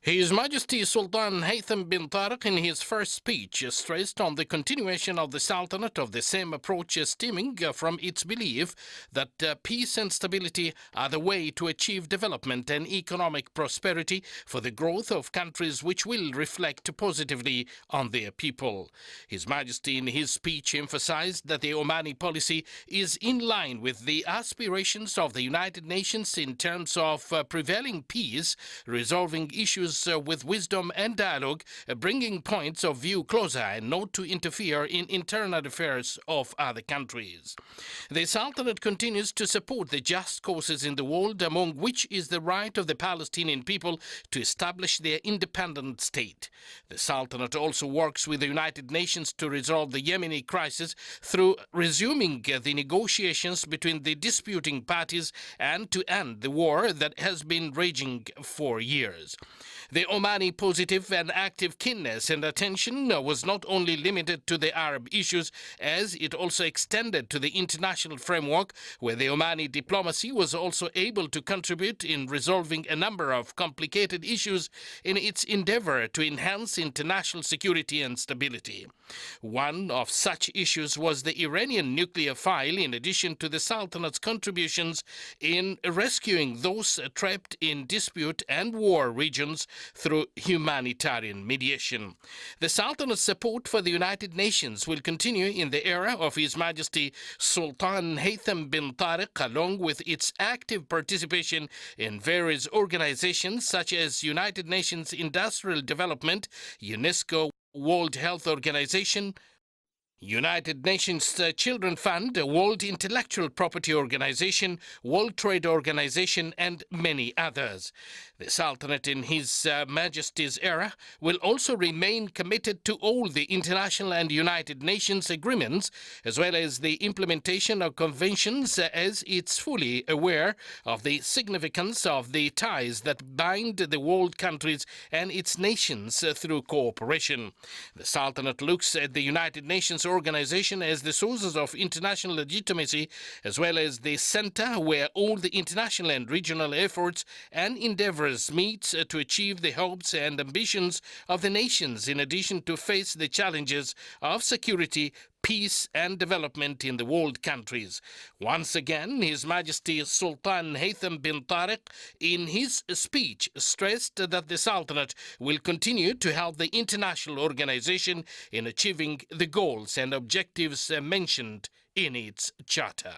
His Majesty Sultan Haytham bin Tariq, in his first speech, stressed on the continuation of the Sultanate of the same approach, stemming from its belief that peace and stability are the way to achieve development and economic prosperity for the growth of countries, which will reflect positively on their people. His Majesty, in his speech, emphasized that the Omani policy is in line with the aspirations of the United Nations in terms of prevailing peace, resolving issues with wisdom and dialogue, bringing points of view closer and not to interfere in internal affairs of other countries. The Sultanate continues to support the just causes in the world, among which is the right of the Palestinian people to establish their independent state. The Sultanate also works with the United Nations to resolve the Yemeni crisis through resuming the negotiations between the disputing parties and to end the war that has been raging for years. The Omani positive and active keenness and attention was not only limited to the Arab issues, as it also extended to the international framework, where the Omani diplomacy was also able to contribute in resolving a number of complicated issues in its endeavor to enhance international security and stability. One of such issues was the Iranian nuclear file, in addition to the Sultanate's contributions in rescuing those trapped in dispute and war regions through humanitarian mediation. The Sultanate's support for the United Nations will continue in the era of His Majesty Sultan Haytham bin Tariq, along with its active participation in various organizations such as United Nations Industrial Development, UNESCO, World Health Organization, United Nations Children Fund, World Intellectual Property Organization, World Trade Organization, and many others. The Sultanate, in His Majesty's era, will also remain committed to all the international and United Nations agreements, as well as the implementation of conventions, as it's fully aware of the significance of the ties that bind the world countries and its nations through cooperation. The Sultanate looks at the United Nations organization as the sources of international legitimacy, as well as the center where all the international and regional efforts and endeavors meet to achieve the hopes and ambitions of the nations, in addition to face the challenges of security, peace and development in the world countries. Once again, His Majesty Sultan Haytham bin Tariq, in his speech, stressed that the Sultanate will continue to help the international organization in achieving the goals and objectives mentioned in its charter.